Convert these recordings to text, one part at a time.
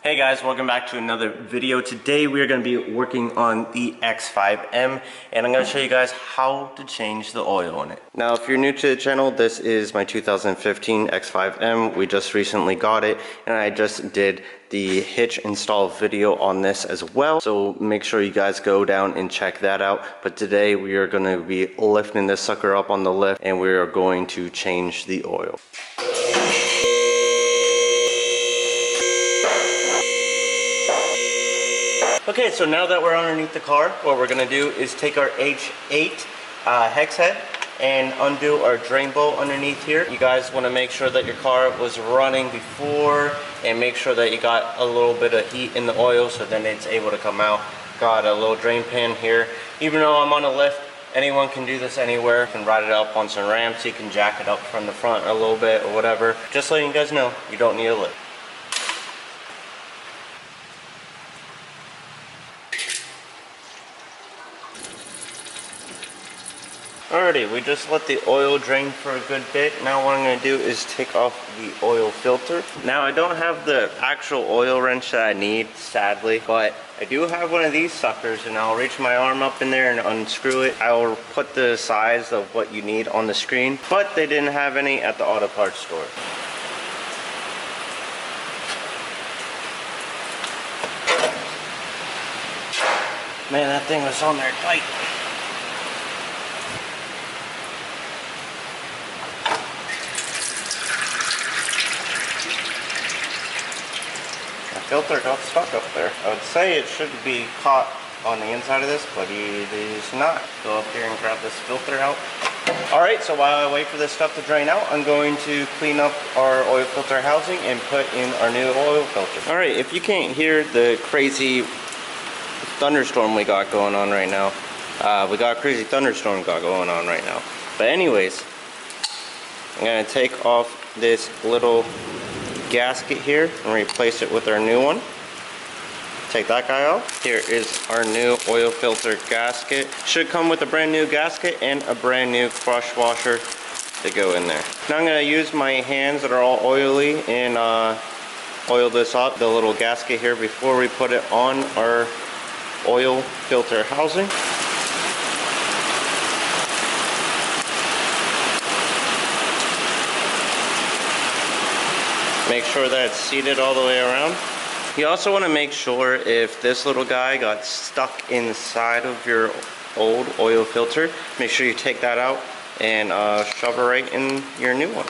Hey guys, welcome back to another video. Today we are going to be working on the X5M and I'm going to show you guys how to change the oil in it. Now if you're new to the channel, this is my 2015 X5M. We just recently got it and I just did the hitch install video on this as well. So make sure you guys go down and check that out. But today we are going to be lifting this sucker up on the lift and we are going to change the oil. Okay, so now that we're underneath the car, what we're going to do is take our H8 hex head and undo our drain bolt underneath here. You guys want to make sure that your car was running before and make sure that you got a little bit of heat in the oil so then it's able to come out. Got a little drain pan here. Even though I'm on a lift, anyone can do this anywhere. You can ride it up on some ramps, you can jack it up from the front a little bit or whatever. Just letting you guys know, you don't need a lift. Alrighty, we just let the oil drain for a good bit. Now what I'm going to do is take off the oil filter. Now I don't have the actual oil wrench that I need, sadly, but I do have one of these suckers and I'll reach my arm up in there and unscrew it. I will put the size of what you need on the screen, but they didn't have any at the auto parts store. Man, that thing was on there tight. Filter got stuck up there. I would say it should be caught on the inside of this, but it is not. Go up here and grab this filter out. Alright, so while I wait for this stuff to drain out, I'm going to clean up our oil filter housing and put in our new oil filter. Alright, if you can't hear the crazy thunderstorm we got going on right now, we got a crazy thunderstorm going on right now. But anyways, I'm going to take off this little gasket here and replace it with our new one. Take that guy off. Here is our new oil filter gasket. Should come with a brand new gasket and a brand new crush washer to go in there. Now I'm going to use my hands that are all oily and oil this up, the little gasket here, before we put it on our oil filter housing. Make sure that it's seated all the way around. You also want to make sure if this little guy got stuck inside of your old oil filter, make sure you take that out and shove her right in your new one.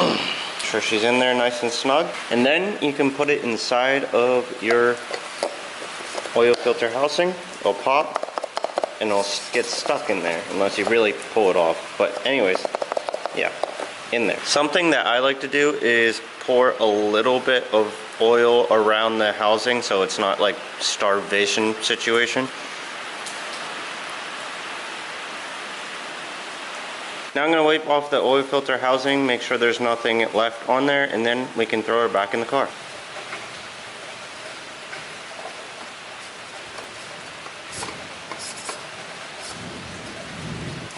Make sure she's in there nice and snug. And then you can put it inside of your oil filter housing. It'll pop and it'll get stuck in there unless you really pull it off. But anyways, yeah. In there. Something that I like to do is pour a little bit of oil around the housing so it's not like starvation situation. Now I'm going to wipe off the oil filter housing, make sure there's nothing left on there, and then we can throw her back in the car.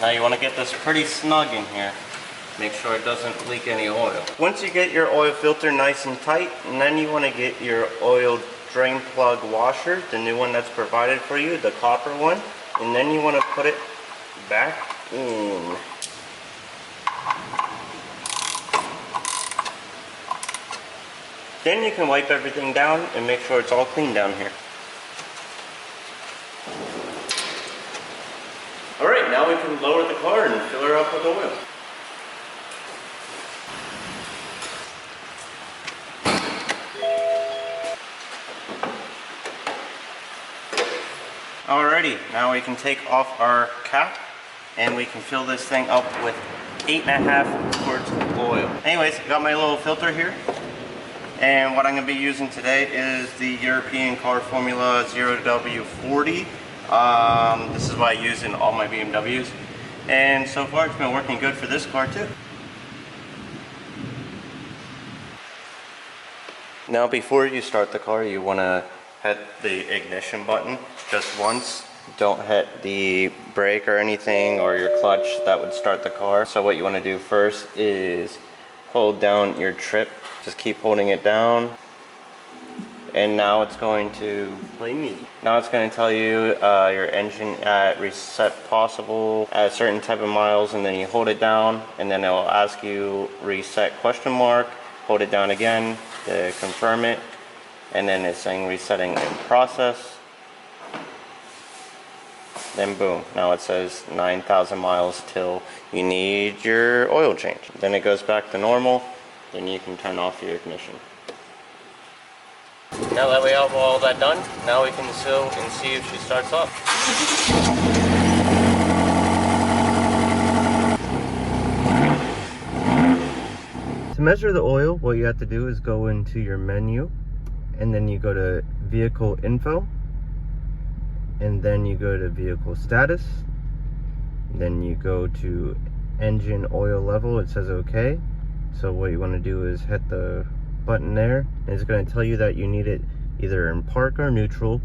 Now you want to get this pretty snug in here. Make sure it doesn't leak any oil. Once you get your oil filter nice and tight, and then you want to get your oil drain plug washer, the new one that's provided for you, the copper one, and then you want to put it back in. Then you can wipe everything down and make sure it's all clean down here. Alright, now we can lower the car and fill her up with oil. Alrighty, now we can take off our cap and we can fill this thing up with 8.5 quarts of oil. Anyways, got my little filter here. And what I'm going to be using today is the European Car Formula 0W40. This is what I use in all my BMWs. And so far it's been working good for this car too. Now before you start the car, you want to hit the ignition button just once. Don't hit the brake or anything or your clutch. That would start the car. So what you want to do first is hold down your trip. Just keep holding it down. And now it's going to play music. Now it's going to tell you your engine at reset possible at a certain type of miles, and then you hold it down, and then it will ask you reset question mark. Hold it down again to confirm it, and then it's saying resetting in process. Then boom, now it says 9,000 miles till you need your oil change. Then it goes back to normal, then you can turn off your ignition. Now that we have all that done, now we can sew and see if she starts up. To measure the oil, what you have to do is go into your menu, and then you go to vehicle info, and then you go to vehicle status, then you go to engine oil level. It says okay. So what you want to do is hit the button there, and it's going to tell you that you need it either in park or neutral,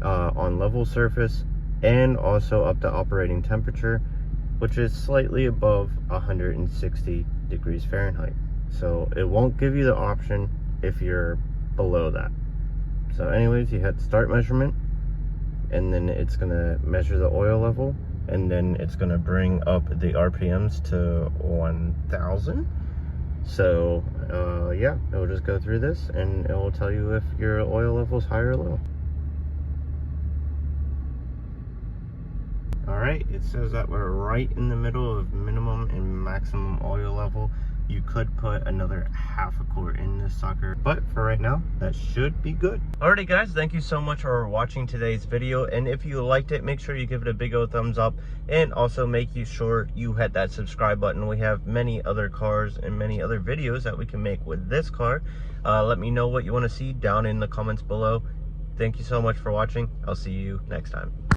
on level surface, and also up to operating temperature, which is slightly above 160 degrees Fahrenheit. So it won't give you the option if you're below that. So anyways, you hit start measurement, and then it's going to measure the oil level, and then it's going to bring up the RPMs to 1000. So yeah, it will just go through this, and it will tell you if your oil level is high or low. Alright, it says that we're right in the middle of minimum and maximum oil level. You could put another half a quart in this sucker, but for right now, that should be good. Alrighty guys, thank you so much for watching today's video, and if you liked it, make sure you give it a big old thumbs up, and also make sure you hit that subscribe button. We have many other cars and many other videos that we can make with this car. Let me know what you want to see down in the comments below. Thank you so much for watching. I'll see you next time.